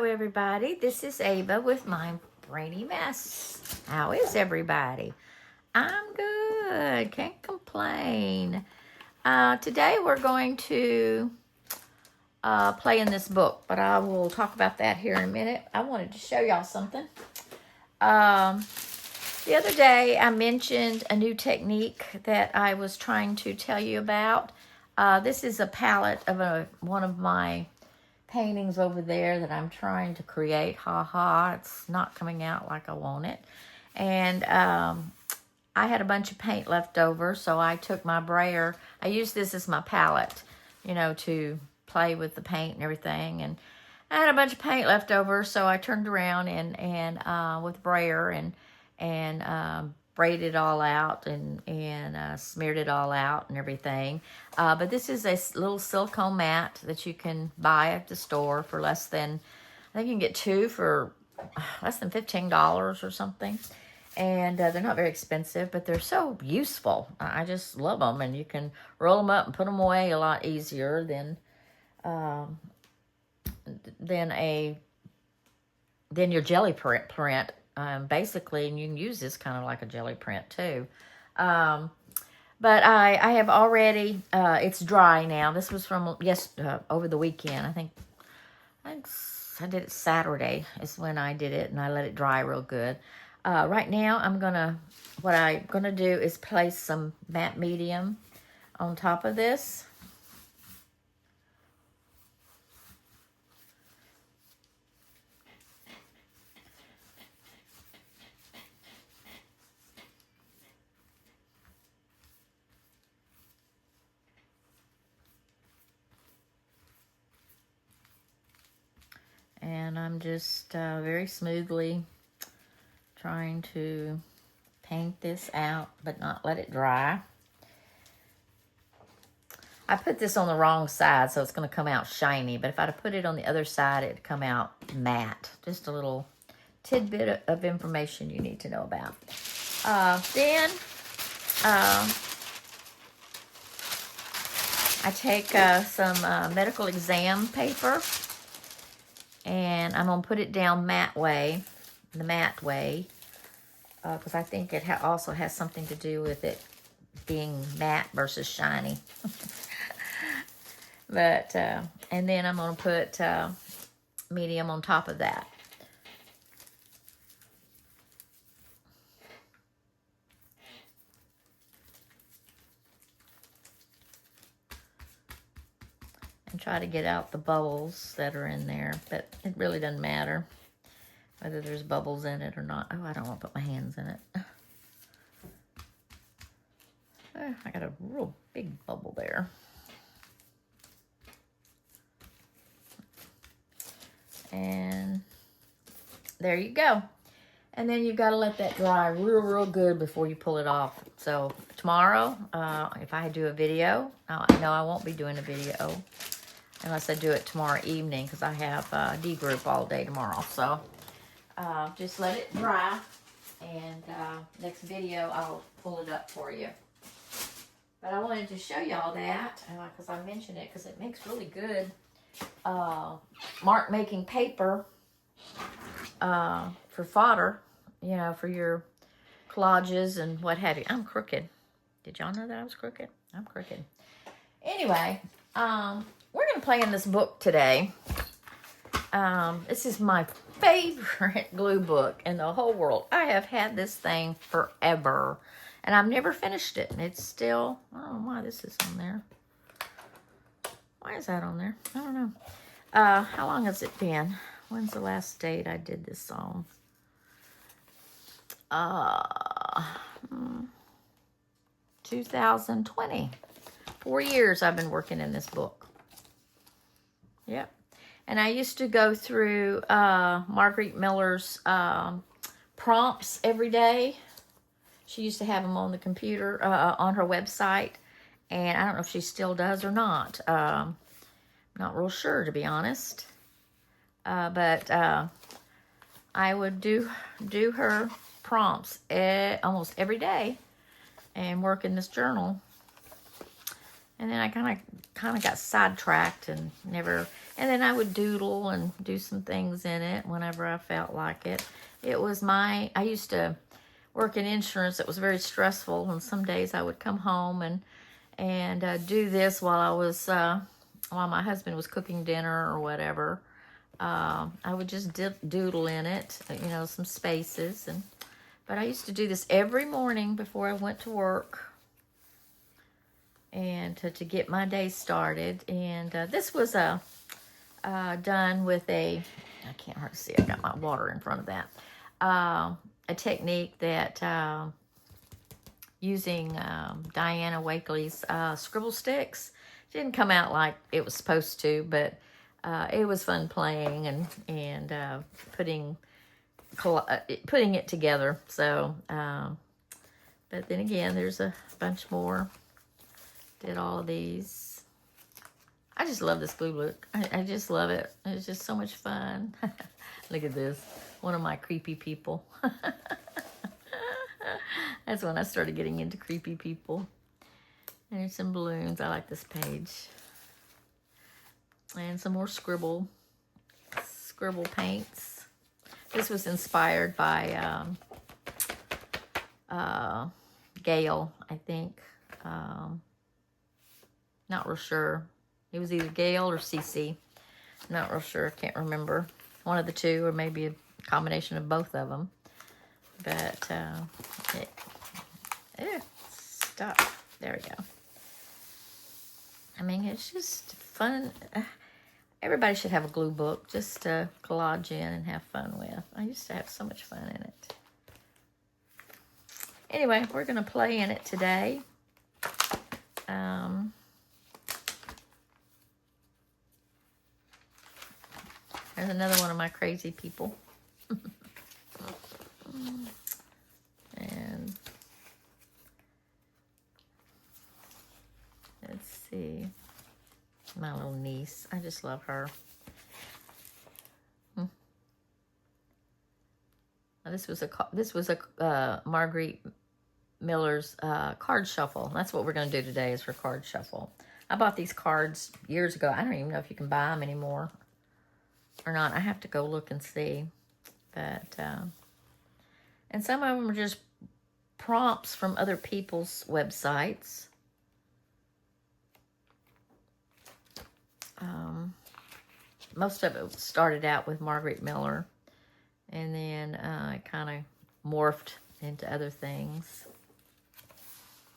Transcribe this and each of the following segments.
Hello, everybody. This is Ava with my brainy mess. How is everybody? I'm good. Can't complain. Today we're going to play in this book, but I will talk about that here in a minute. I wanted to show y'all something. The other day I mentioned a new technique that I was trying to tell you about. This is a palette of one of my paintings over there that I'm trying to create. It's not coming out like I want it. And I had a bunch of paint left over, so I took my brayer. I used this as my palette, you know, to play with the paint and everything. And I had a bunch of paint left over, so I turned around and with brayer and braided it all out and smeared it all out and everything. But this is a little silicone mat that you can buy at the store for less than, I think you can get two for less than $15 or something. And they're not very expensive, but they're so useful. I just love them, and you can roll them up and put them away a lot easier than your jelly print. Basically, and you can use this kind of like a jelly print too. But I have already, it's dry now. This was from, over the weekend. I think I did it Saturday is when I did it, and I let it dry real good. Right now, what I'm gonna do is place some matte medium on top of this. And I'm just very smoothly trying to paint this out, but not let it dry. I put this on the wrong side, so it's going to come out shiny. But if I'd have put it on the other side, it'd come out matte. Just a little tidbit of information you need to know about. Then I take some medical exam paper, and I'm going to put it down the matte way, because I think it also has something to do with it being matte versus shiny. But, and then I'm going to put medium on top of that. And try to get out the bubbles that are in there, but it really doesn't matter whether there's bubbles in it or not. Oh, I don't want to put my hands in it. Oh, I got a real big bubble there. And there you go. And then you've got to let that dry real good before you pull it off. So tomorrow, if I do a video, I know I won't be doing a video unless I do it tomorrow evening, because I have D group all day tomorrow. So just let it dry, and next video I'll pull it up for you. But I wanted to show y'all that because I mentioned it, because it makes really good mark making paper for fodder, you know, for your collages and what have you. I'm crooked. Did y'all know that I was crooked? I'm crooked. Anyway, we're going to play in this book today. This is my favorite glue book in the whole world. I have had this thing forever, and I've never finished it. And it's still, I don't know why this is on there. Why is that on there? I don't know. How long has it been? When's the last date I did this on? 2020. 4 years I've been working in this book. Yep. And I used to go through Margrete Miller's prompts every day. She used to have them on the computer, on her website. And I don't know if she still does or not. Not real sure, to be honest. But I would do her prompts almost every day and work in this journal. And then I kind of got sidetracked and never. And then I would doodle and do some things in it whenever I felt like it. I used to work in insurance. It was very stressful, and some days I would come home and do this while my husband was cooking dinner or whatever. I would just doodle in it, some spaces. But I used to do this every morning before I went to work, and to get my day started. And this was done with I can't hardly see, I got my water in front of that, a technique that using Diana Wakely's scribble sticks. It didn't come out like it was supposed to, but it was fun playing and putting it together. So, but then again, there's a bunch more. Did all of these. I just love this blue book. I just love it. It's just so much fun. Look at this. One of my creepy people. That's when I started getting into creepy people. And there's some balloons. I like this page. And some more scribble paints. This was inspired by Gail, I think. Not real sure. It was either Gail or Cece. Not real sure. Can't remember. One of the two, or maybe a combination of both of them. But stop. There we go. I mean, it's just fun. Everybody should have a glue book just to collage in and have fun with. I used to have so much fun in it. Anyway, we're going to play in it today. There's another one of my crazy people. And let's see. My little niece. I just love her. This was a Margrete Miller's card shuffle. That's what we're going to do today, is for card shuffle. I bought these cards years ago. I don't even know if you can buy them anymore or not. I have to go look and see. But and some of them are just prompts from other people's websites. Most of it started out with Margrete Miller, and then it kind of morphed into other things.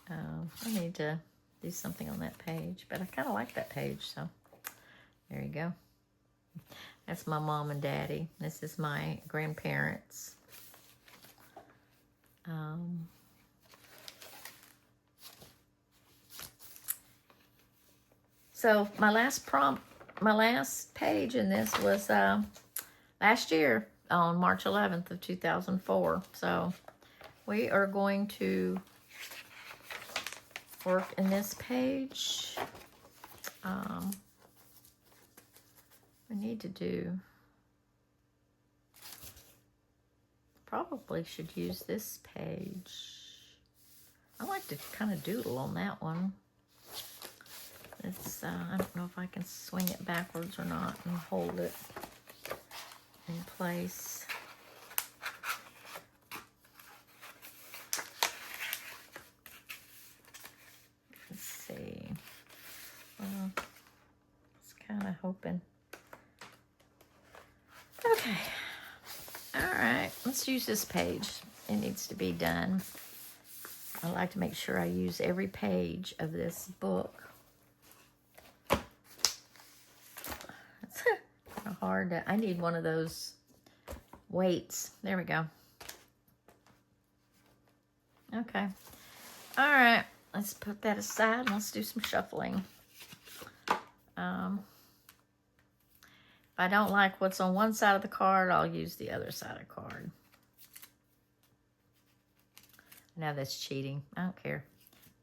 I need to do something on that page, but I kind of like that page, so there you go. That's my mom and daddy. This is my grandparents. So my last page in this was last year on March 11th of 2004. So we are going to work in this page. We need to do, probably should use this page. I like to kind of doodle on that one. It's, I don't know if I can swing it backwards or not and hold it in place. Let's see. Well, it's kind of hoping. Okay. All right. Let's use this page. It needs to be done. I like to make sure I use every page of this book. It's kind of hard to, I need one of those weights. There we go. Okay. All right. Let's put that aside and let's do some shuffling. If I don't like what's on one side of the card, I'll use the other side of the card. Now that's cheating. I don't care.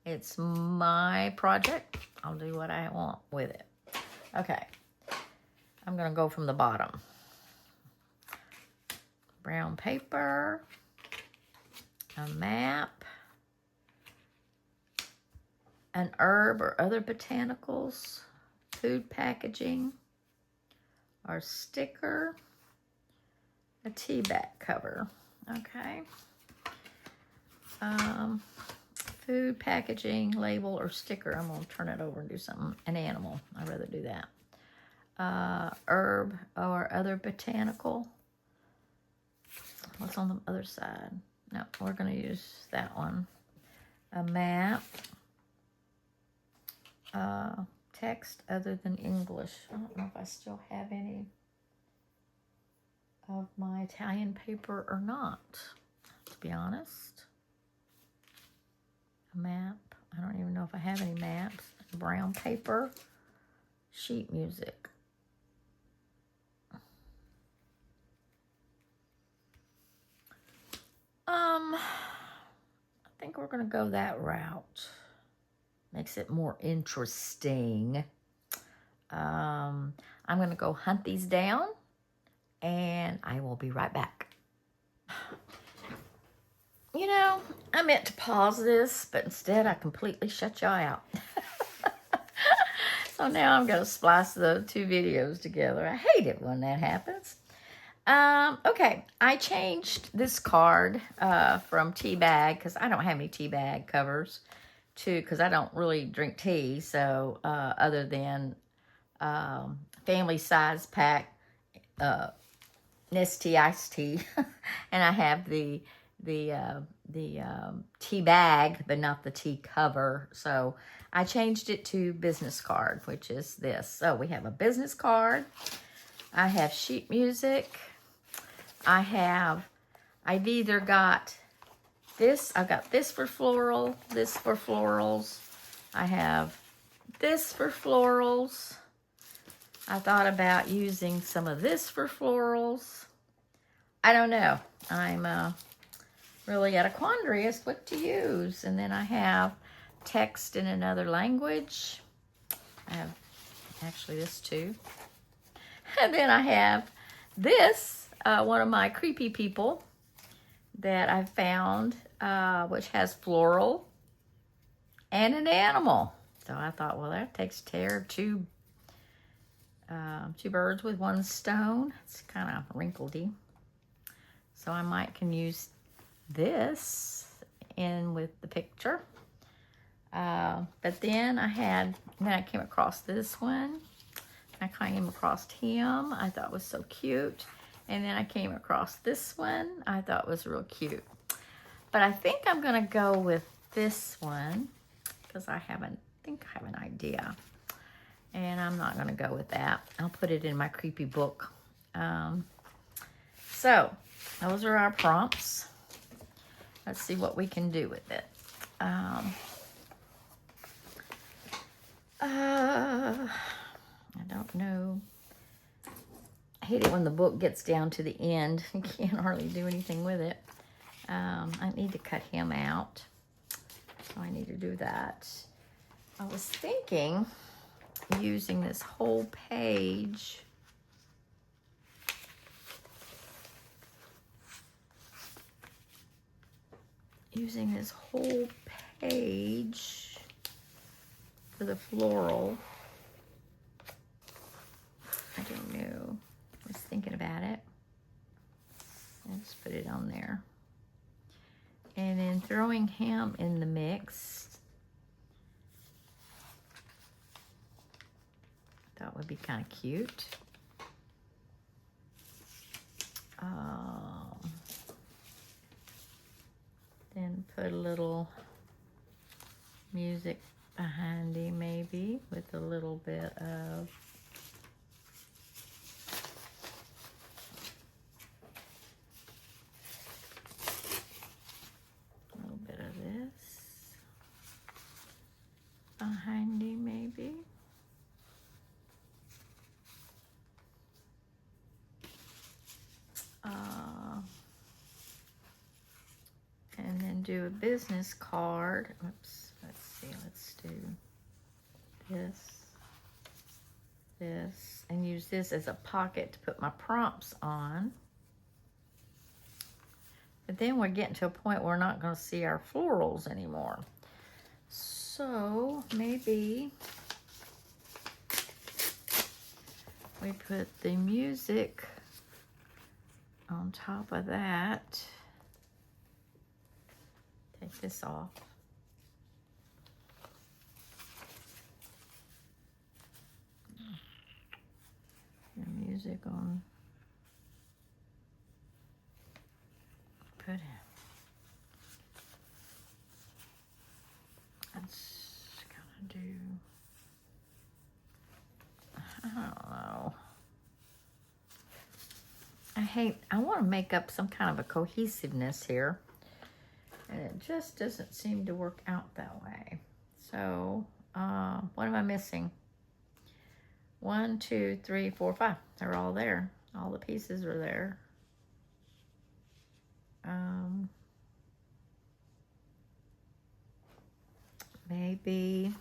It's my project. I'll do what I want with it. Okay. I'm going to go from the bottom. Brown paper. A map. an herb or other botanicals, food packaging, our sticker, a tea bag cover. Okay. Food packaging, label, or sticker. I'm going to turn it over and do something. An animal. I'd rather do that. Herb or other botanical. What's on the other side? No, we're going to use that one. A map. Text other than English. I don't know if I still have any of my Italian paper or not, to be honest. A map. I don't even know if I have any maps. Brown paper. Sheet music. I think we're going to go that route. Makes it more interesting. I'm going to go hunt these down, and I will be right back. You know, I meant to pause this, but instead I completely shut y'all out. So now I'm going to splice the two videos together. I hate it when that happens. Okay, I changed this card from tea bag, because I don't have any tea bag covers, because I don't really drink tea, so other than family size pack Nestea iced tea, and I have the tea bag, but not the tea cover. So I changed it to business card, which is this. So we have a business card. I have sheet music. I've either got this. I've got this for floral, this for florals. I have this for florals. I thought about using some of this for florals. I don't know. I'm really at a quandary as what to use. And then I have text in another language. I have actually this too. And then I have this, one of my creepy people that I found, which has floral and an animal. So I thought, well, that takes care of two birds with one stone. It's kind of wrinkledy. So I can use this in with the picture. But then I came across this one. I came across him. I thought was so cute. And then I came across this one. I thought was real cute. But I think I'm going to go with this one because I think I have an idea. And I'm not going to go with that. I'll put it in my creepy book. So those are our prompts. Let's see what we can do with it. I don't know. I hate it when the book gets down to the end. You can't hardly do anything with it. I need to cut him out. So I need to do that. I was thinking using this whole page. Using this whole page for the floral. I don't know. I was thinking about it. Let's put it on there. And then throwing him in the mix. That would be kind of cute. Then put a little music behind him, maybe, with a little bit of this behind him, maybe. And then do a business card. Oops, let's see, let's do this, and use this as a pocket to put my prompts on. But then we're getting to a point where we're not going to see our florals anymore. So maybe we put the music on top of that. Take this off. Your music on. Put it. Let's kind of do. I don't know. I want to make up some kind of a cohesiveness here. And it just doesn't seem to work out that way. So, what am I missing? 1, 2, 3, 4, 5. They're all there. All the pieces are there. Maybe.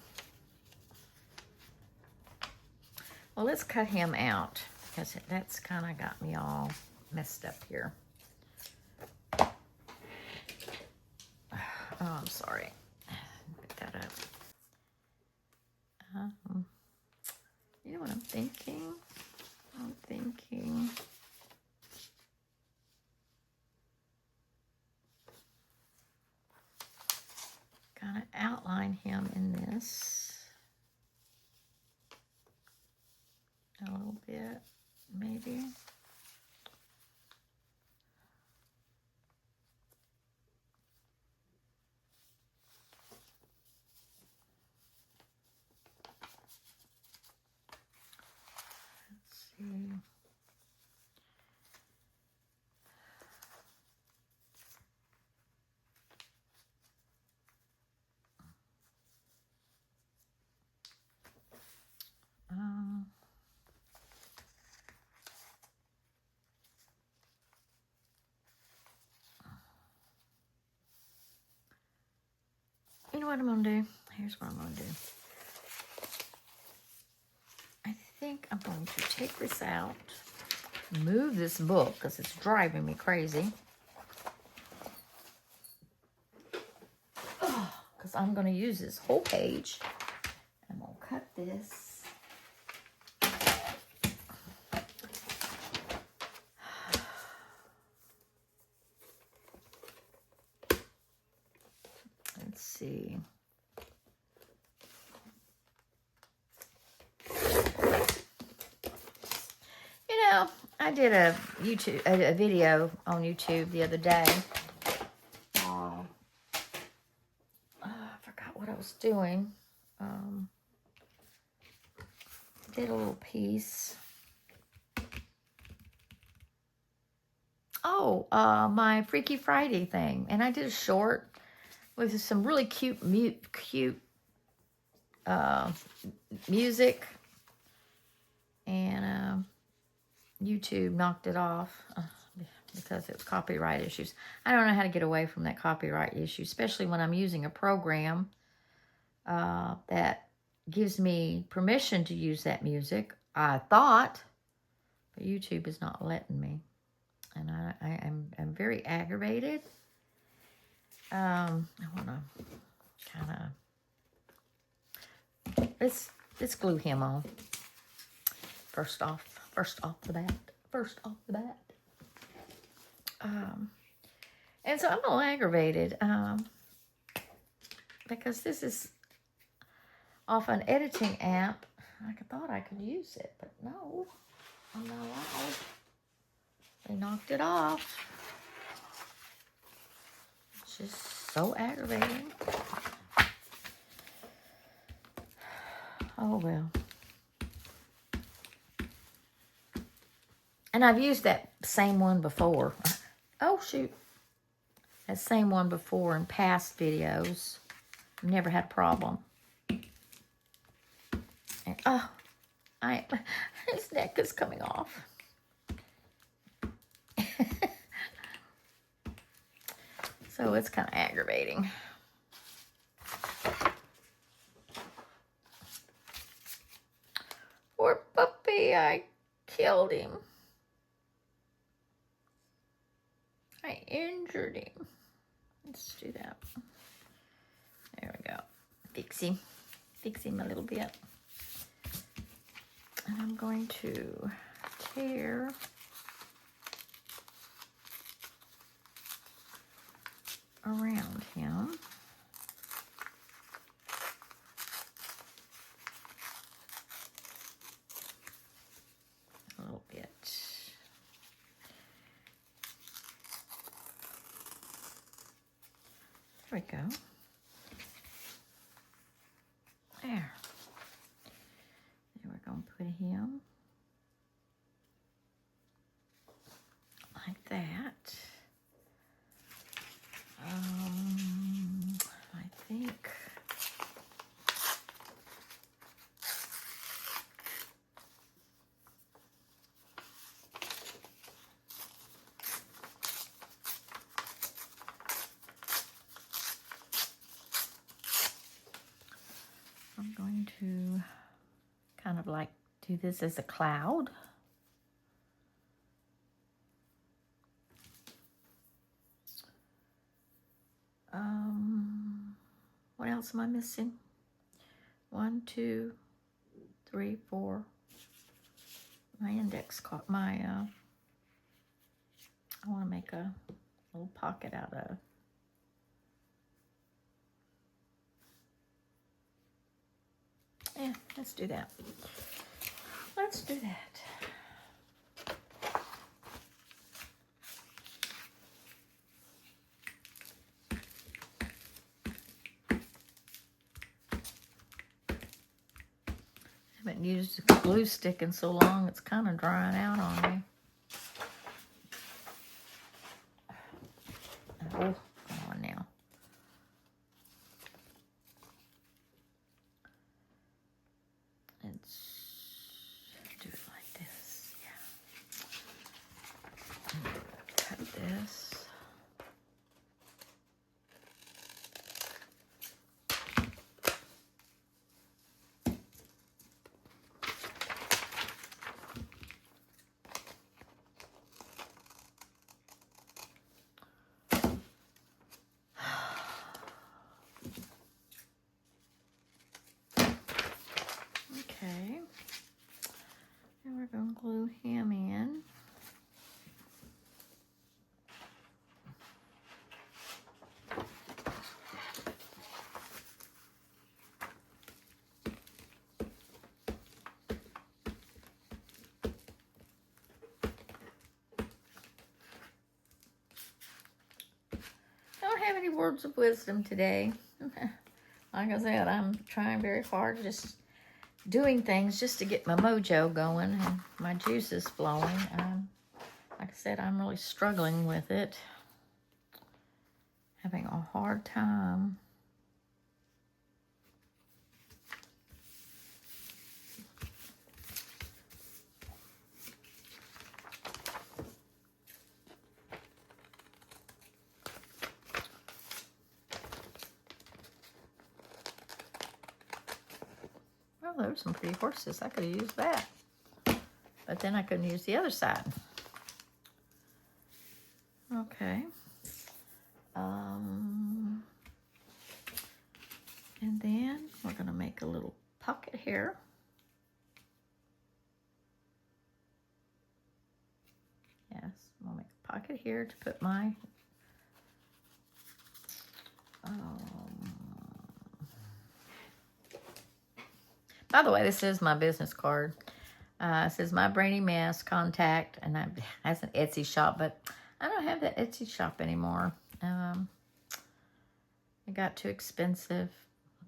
Well, let's cut him out because that's kind of got me all messed up here. Oh, I'm sorry. Pick that up. You know what I'm thinking? I'm thinking. Kind of outline him in this a little bit, maybe. Let's see. You know what I'm going to do? Here's what I'm going to do. I think I'm going to take this out, move this book because it's driving me crazy. Because I'm going to use this whole page. I'm going to cut this. Let's see. You know, I did a video on YouTube the other day. I forgot what I was doing. Did a little piece. Oh, my Freaky Friday thing, and I did a short with some really cute music, and YouTube knocked it off because it was copyright issues. I don't know how to get away from that copyright issue, especially when I'm using a program that gives me permission to use that music, I thought, but YouTube is not letting me, and I'm very aggravated. I want to kind of, let's glue him on. First off the bat. And so I'm a little aggravated because this is off an editing app. I thought I could use it, but no, I'm not allowed. They knocked it off. It's just so aggravating. Oh, well. And I've used that same one before. Oh, shoot. That same one before in past videos. Never had a problem. And, oh, his neck is coming off. So it's kind of aggravating. Poor puppy, I killed him. I injured him. Let's do that. There we go. fix him a little bit. And I'm going to tear around him. A little bit. There we go. There. Then we're going to put him like that. I think I'm going to kind of like do this as a cloud. What else am I missing? 1, 2, 3, 4. My index caught my, I want to make a little pocket out of. Yeah, let's do that. Let's do that. I haven't used a glue stick in so long, it's kind of drying out on me. Oh, come on now. Let's do it like this, yeah. Cut this. Okay, and we're going to glue him in. I don't have any words of wisdom today. Like I said, I'm trying very hard, just doing things just to get my mojo going and my juices flowing. Like I said, I'm really struggling with it. Having a hard time. Well, there's some pretty horses. I could have used that. But then I couldn't use the other side. Okay. And then we're going to make a little pocket here. Yes, I'm going to make a pocket here to put my by the way, this is my business card. It says My Brainy Mess, contact, and that's an Etsy shop, but I don't have that Etsy shop anymore. It got too expensive,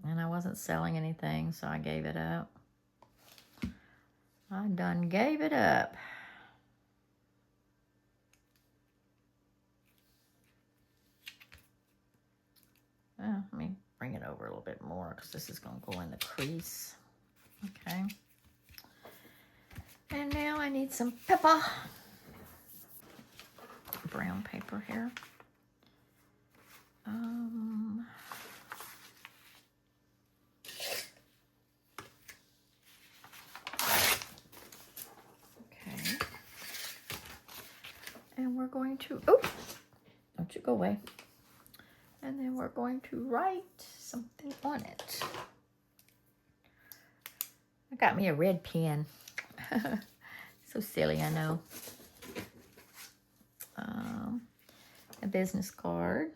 and I wasn't selling anything, so I gave it up. I done gave it up. Well, let me bring it over a little bit more, because this is going to go in the crease. Okay. And now I need some pepper. Brown paper here. Okay. And we're going to, oh, don't you go away. And then we're going to write something on it. got me a red pen. So silly, I know. A business card.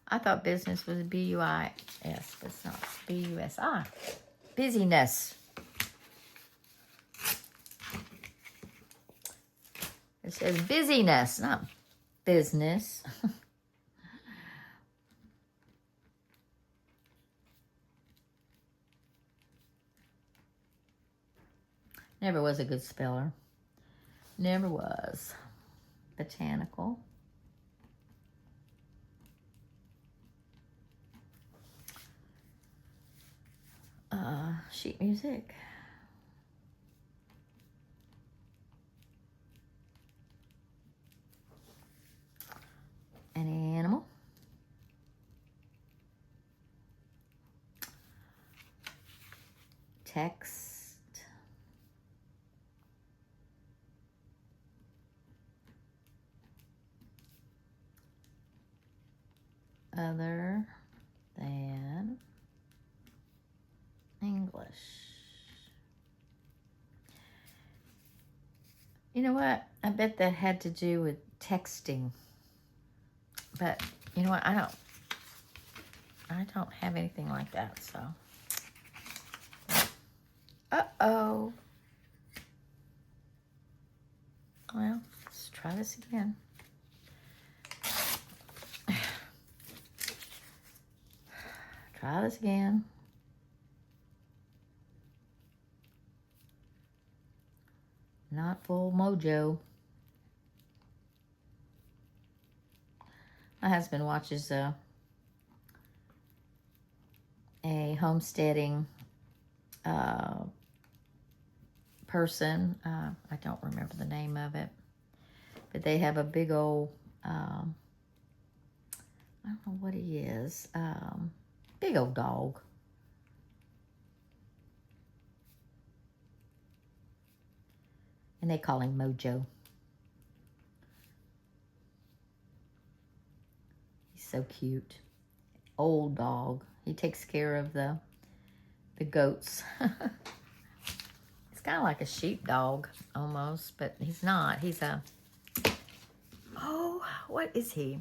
I thought business was B-U-I-S, but it's not. B-U-S-I. Busyness. It says busyness, not business. Never was a good speller. Never was. Botanical. Sheet music. An animal. Text. Other than English. You know what? I bet that had to do with texting. But you know what? I don't have anything like that, so. Uh-oh. Well, let's try this again. Try this again. Not full mojo. My husband watches a homesteading person. I don't remember the name of it. But they have a big old, I don't know what he is. Big old dog. And they call him Mojo. He's so cute. Old dog. He takes care of the goats. It's kind of like a sheepdog almost, but he's not. He's a, oh, what is he?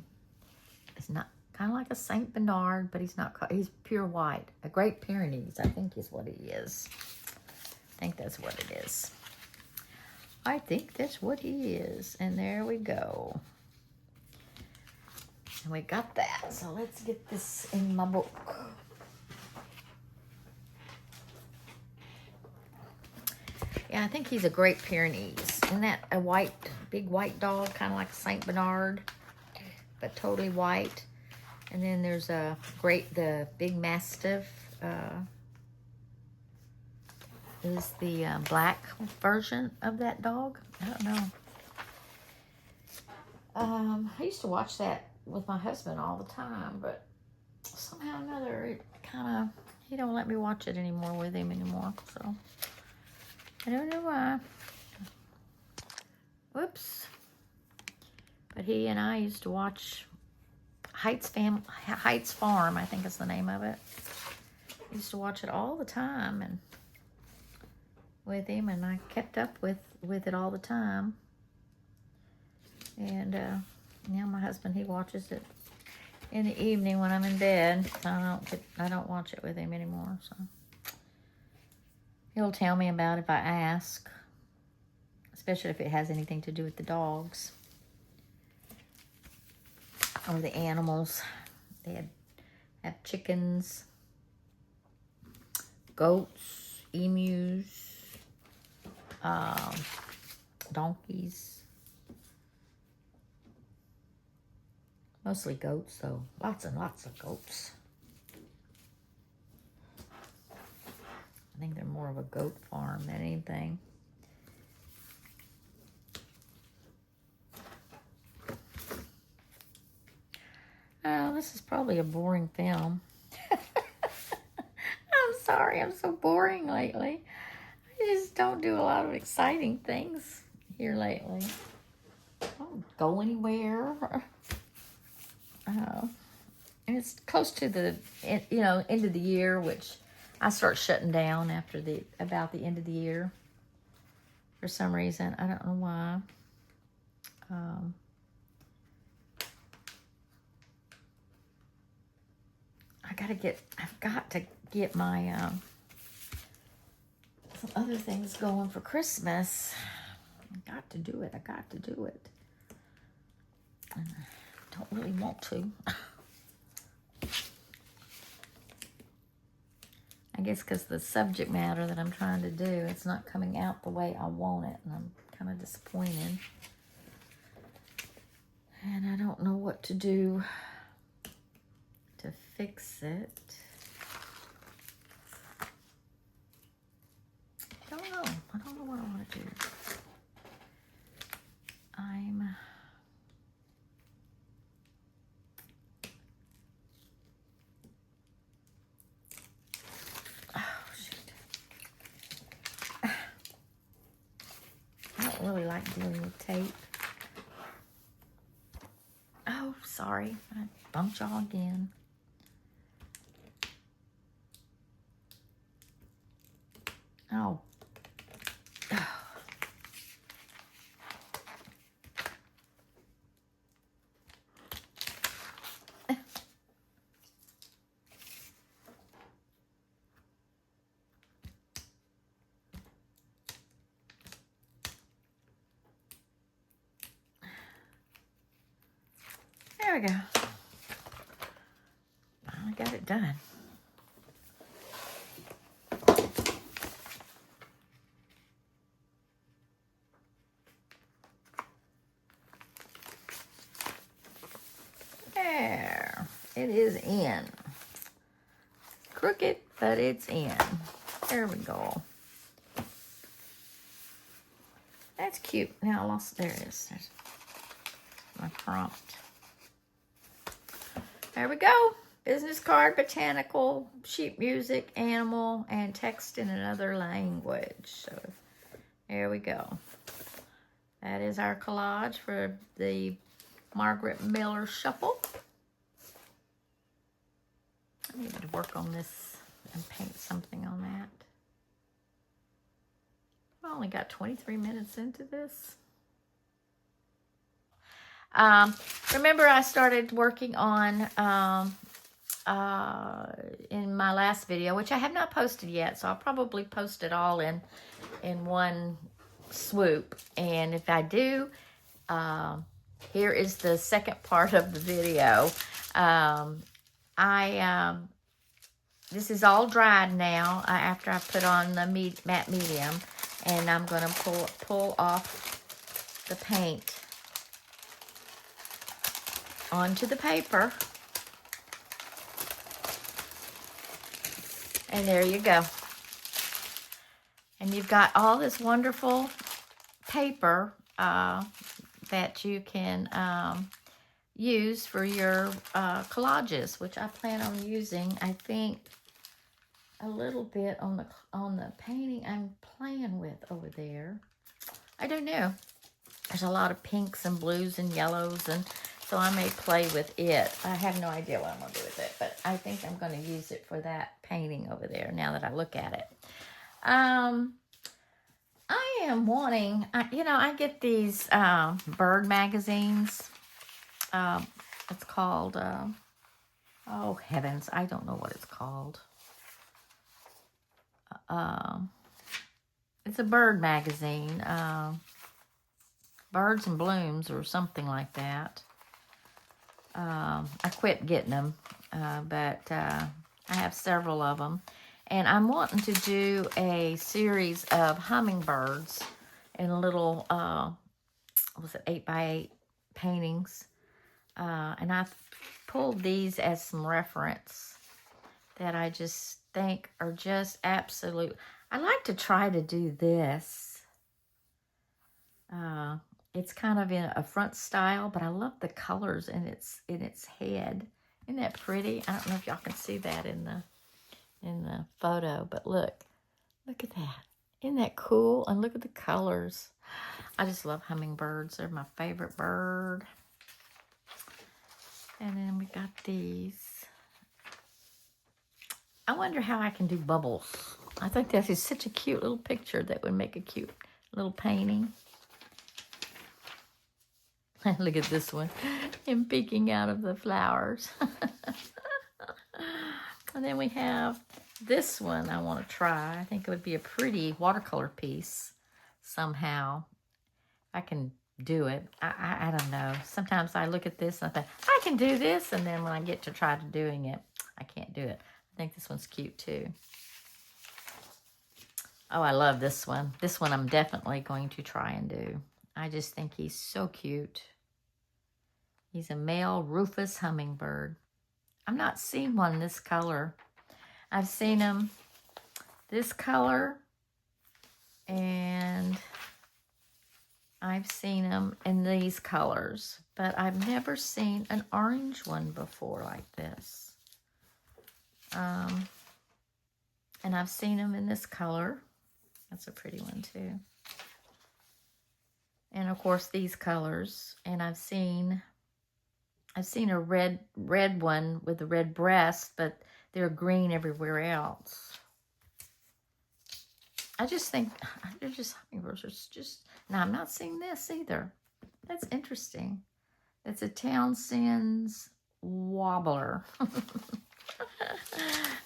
It's not kind of like a Saint Bernard, but he's not. He's pure white. A Great Pyrenees, I think, is what he is. I think that's what it is. I think that's what he is. And there we go. And we got that. So let's get this in my book. Yeah, I think he's a Great Pyrenees. Isn't that a white, big white dog, kind of like a Saint Bernard, but totally white? And then there's the big Mastiff is the black version of that dog. I don't know. I used to watch that with my husband all the time, but somehow or another, it kind of, he don't let me watch it anymore with him anymore, so I don't know why. Whoops. But he and I used to watch Heights Farm, I think is the name of it. I used to watch it all the time and with him, and I kept up with it all the time. And now my husband, he watches it in the evening when I'm in bed. So I don't watch it with him anymore. So he'll tell me about it if I ask, especially if it has anything to do with the dogs or the animals. They have chickens, goats, emus, donkeys. Mostly goats, though. Lots and lots of goats. I think they're more of a goat farm than anything. Oh, this is probably a boring film. I'm sorry, I'm so boring lately. I just don't do a lot of exciting things here lately. I don't go anywhere. And it's close to the end of the year, which I start shutting down after about the end of the year. For some reason, I don't know why. I've got to get my some other things going for Christmas. I got to do it. I don't really want to. I guess because the subject matter that I'm trying to do, it's not coming out the way I want it, and I'm kind of disappointed. And I don't know what to do to fix it. I don't know what I want to do. I don't really like dealing with tape. Oh, sorry. I bumped y'all again. Oh. There we go. I got it done. There. It is in. Crooked, but it's in. There we go. That's cute. Now I lost, there it is. There's my prompt. There we go. Business card, botanical, sheet music, animal, and text in another language. So there we go. That is our collage for the Margrete Miller Shuffle. I need to work on this and paint something on that. I only got 23 minutes into this. Remember I started working on, in my last video, which I have not posted yet, so I'll probably post it all in one swoop. And if I do, here is the second part of the video. This is all dried now after I put on the matte medium, and I'm going to pull off the paint onto the paper. And there you go. And you've got all this wonderful paper that you can use for your collages, which I plan on using, I think, a little bit on the painting I'm playing with over there. I don't know. There's a lot of pinks and blues and yellows, and so I may play with it. I have no idea what I'm going to do with it, but I think I'm going to use it for that painting over there now that I look at it. I am wanting, I get these bird magazines. It's called, oh heavens, I don't know what it's called. It's a bird magazine, Birds and Blooms or something like that. I quit getting them, but I have several of them. And I'm wanting to do a series of hummingbirds in little, 8x8 paintings. And I pulled these as some reference that I just think are just absolute. I like to try to do this. It's kind of in a front style, but I love the colors in its head. Isn't that pretty? I don't know if y'all can see that in the photo, but look at that. Isn't that cool? And look at the colors. I just love hummingbirds. They're my favorite bird. And then we got these. I wonder how I can do bubbles. I think that is such a cute little picture that would make a cute little painting. Look at this one. Him peeking out of the flowers. And then we have this one I want to try. I think it would be a pretty watercolor piece somehow. I can do it. I don't know. Sometimes I look at this and I think, I can do this. And then when I get to try to doing it, I can't do it. I think this one's cute too. Oh, I love this one. This one I'm definitely going to try and do. I just think he's so cute. He's a male Rufous hummingbird. I've not seen one this color. I've seen them this color, and I've seen them in these colors, but I've never seen an orange one before like this. And I've seen them in this color. That's a pretty one too. And of course these colors. And I've seen a red one with a red breast, but they're green everywhere else. I just think they're just hummingbirds. It's just, now I'm not seeing this either. That's interesting. It's a Townsend's Wobbler.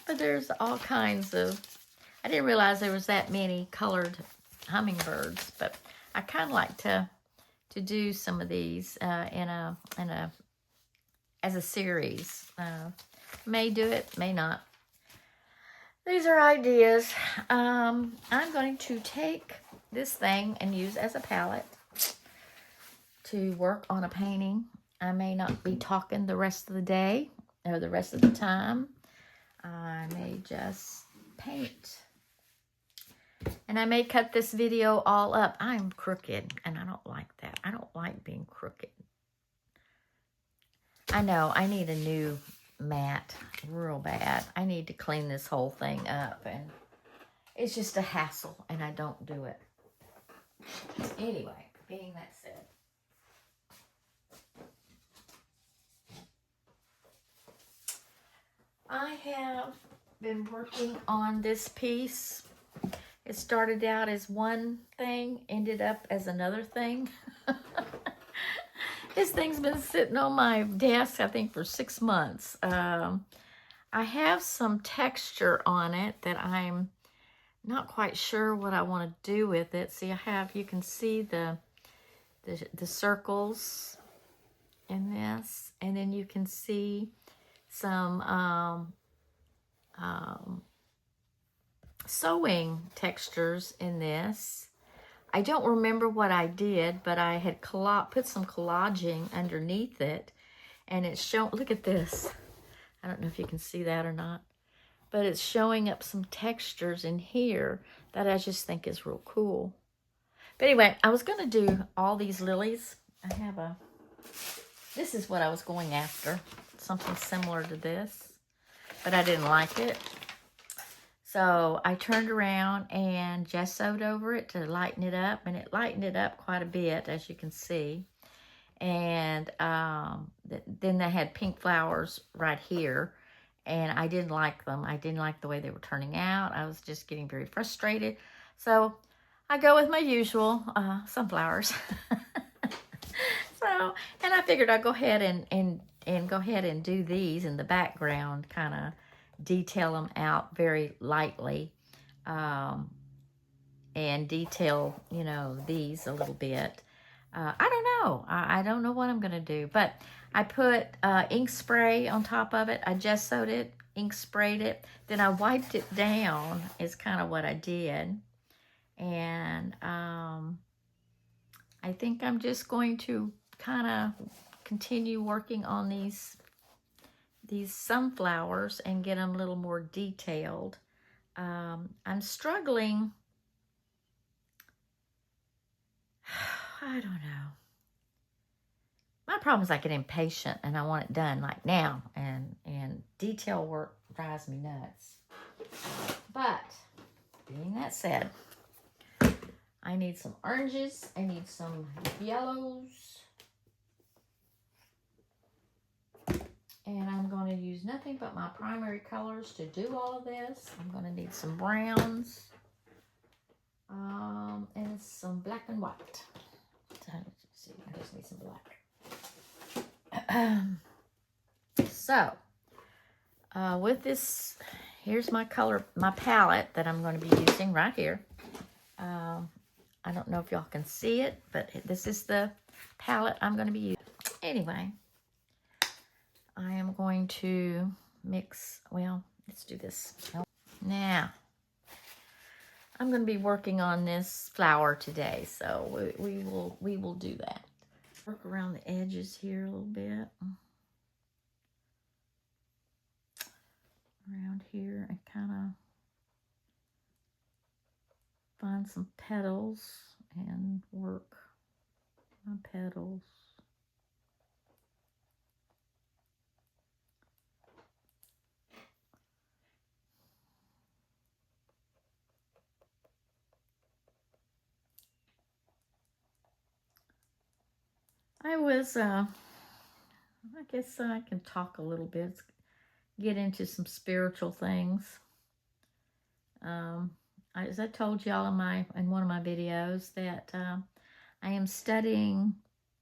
But there's all kinds of, I didn't realize there was that many colored hummingbirds, but I kind of like to do some of these as a series. May do it, may not. These are ideas. I'm going to take this thing and use as a palette to work on a painting. I may not be talking the rest of the day or the rest of the time. I may just paint. And I may cut this video all up. I'm crooked, and I don't like that. I don't like being crooked. I know, I need a new mat real bad. I need to clean this whole thing up, and it's just a hassle, and I don't do it. Anyway, being that said, I have been working on this piece. It started out as one thing, ended up as another thing. This thing's been sitting on my desk, I think, for 6 months. I have some texture on it that I'm not quite sure what I want to do with it. See, you can see the circles in this, and then you can see some sewing textures in this. I don't remember what I did, but I had put some collaging underneath it, and it's showing, look at this. I don't know if you can see that or not, but it's showing up some textures in here that I just think is real cool. But anyway, I was going to do all these lilies. This is what I was going after, something similar to this, but I didn't like it. So I turned around and gessoed over it to lighten it up, and it lightened it up quite a bit, as you can see. And then they had pink flowers right here, and I didn't like them. I didn't like the way they were turning out. I was just getting very frustrated. So I go with my usual sunflowers. And I figured I'd go ahead and go ahead and do these in the background, kind of detail them out very lightly, and detail, these a little bit. I don't know. I don't know what I'm going to do, but I put ink spray on top of it. I gessoed it, ink sprayed it, then I wiped it down is kind of what I did. And I think I'm just going to kind of continue working on these sunflowers and get them a little more detailed. I'm struggling. I don't know. My problem is I get impatient and I want it done like now, and detail work drives me nuts. But being that said, I need some oranges. I need some yellows. And I'm going to use nothing but my primary colors to do all of this. I'm going to need some browns. And some black and white. So, let's see, I just need some black. So, with this, here's my color, my palette that I'm going to be using right here. I don't know if y'all can see it, but this is the palette I'm going to be using. Anyway, I am going to mix, well, let's do this. Now, I'm going to be working on this flower today, so we will do that. Work around the edges here a little bit. Around here and kind of find some petals and work my petals. I guess I can talk a little bit, get into some spiritual things. As I told y'all in one of my videos that I am studying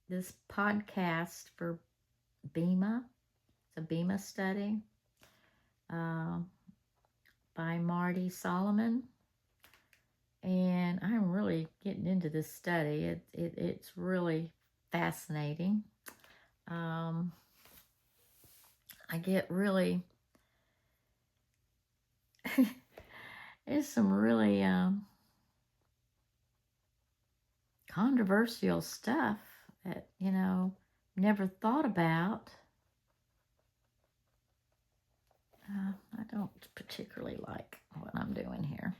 this podcast for Bema. It's a Bema study by Marty Solomon. And I'm really getting into this study. It's really fascinating. I get really, there's some really controversial stuff that, you know, never thought about. I don't particularly like what I'm doing here.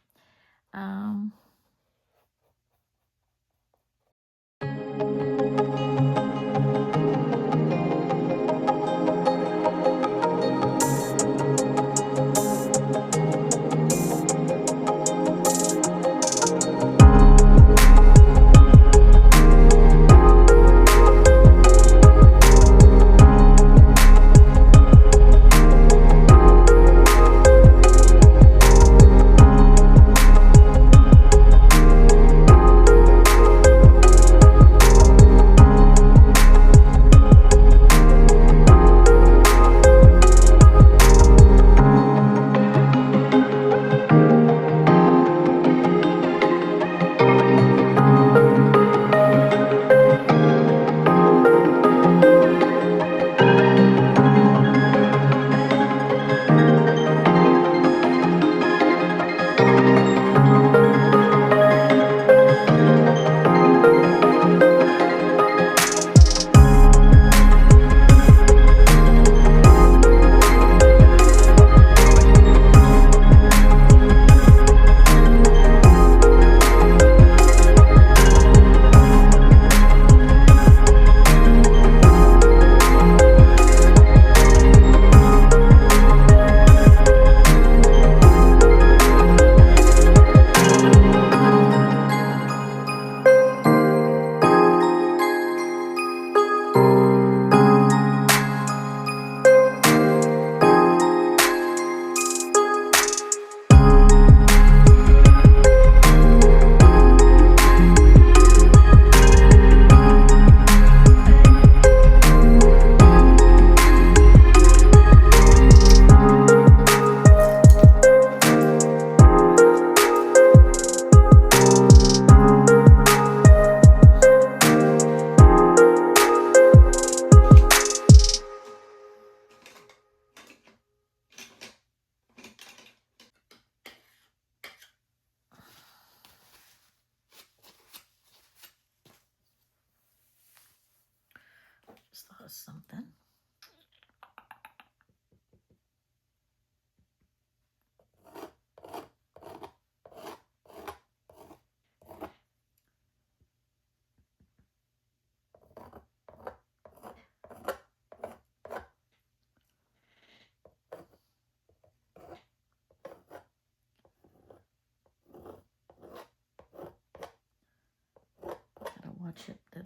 Just thought of something.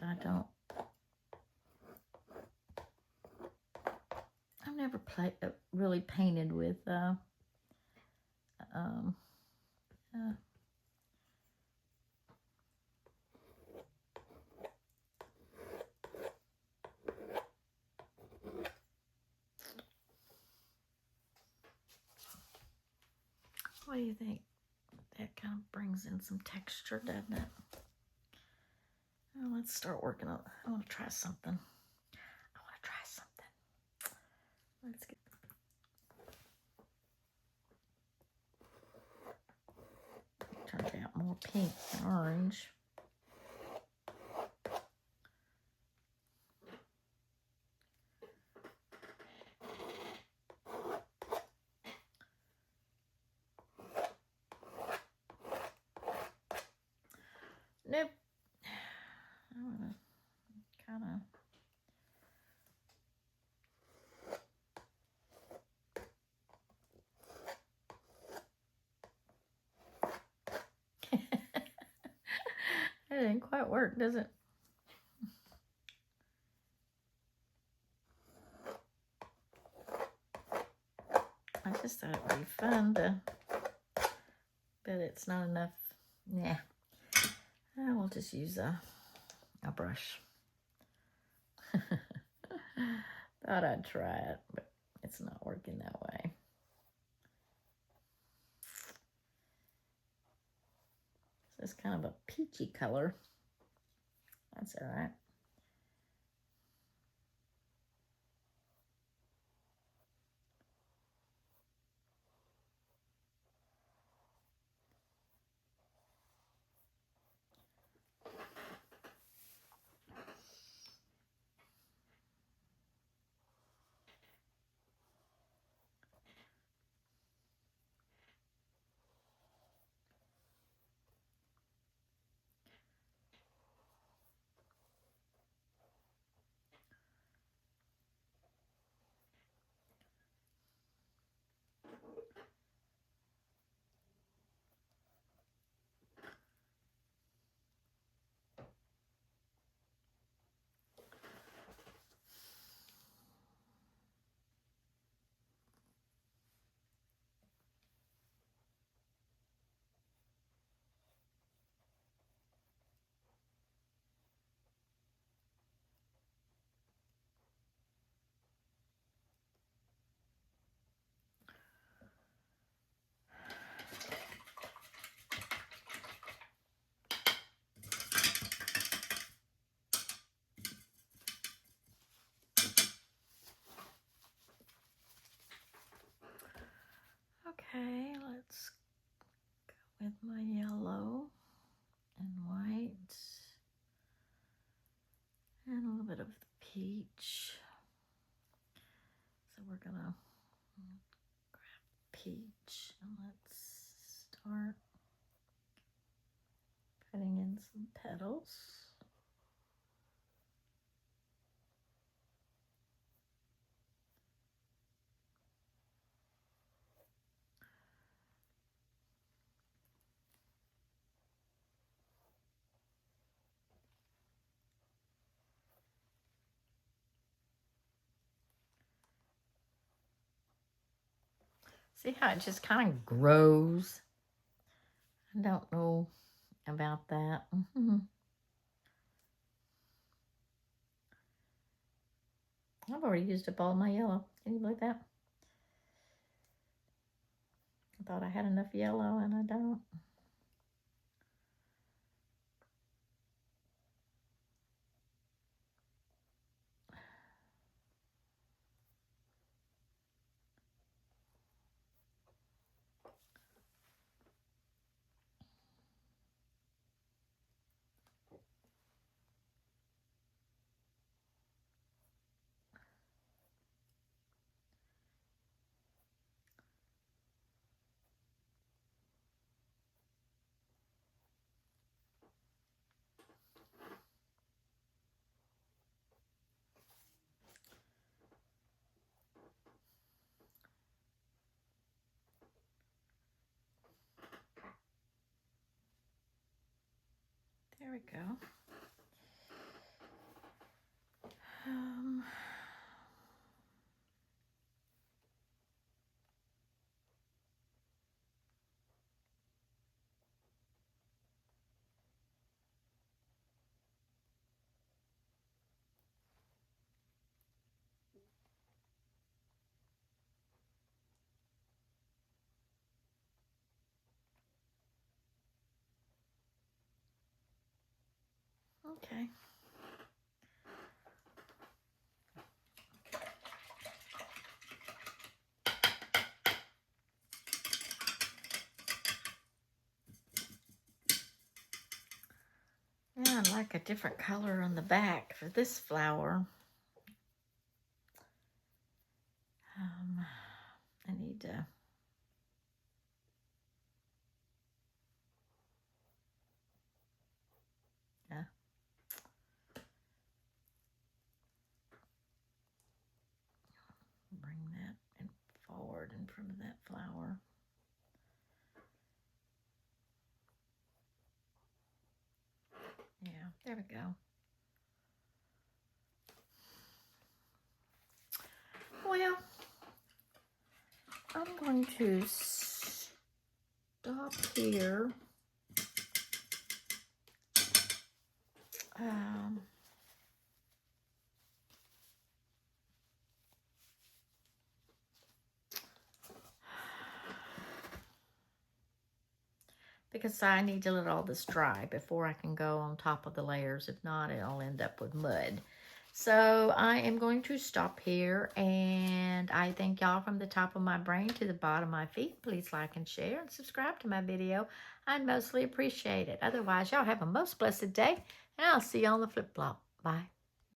but I've never really painted with what do you think? That kind of brings in some texture, doesn't it? Well, let's start working on it. I want to try something. Let's get. Turned out more pink than orange. Nope. I want to kind of. It didn't quite work, does it? I just thought it would be fun to, but it's not enough. Yeah, I will just use a brush. Thought I'd try it, but it's not working that way. So it's kind of a peachy color. That's all right. Okay, let's go with my yellow and white and a little bit of the peach. So we're gonna grab peach and let's start putting in some petals. See how it just kind of grows? I don't know about that. I've already used up all my yellow. Can you believe that? I thought I had enough yellow and I don't. There we go. Okay. Yeah, I'd like a different color on the back for this flower. I need to... Yeah. Bring that in forward in front of that flower. Yeah, there we go. Well, I'm going to stop here. Because I need to let all this dry before I can go on top of the layers. If not, it'll end up with mud. So I am going to stop here, and I thank y'all from the top of my brain to the bottom of my feet. Please like and share and subscribe to my video. I'd mostly appreciate it. Otherwise, y'all have a most blessed day, and I'll see you on the flip flop. Bye.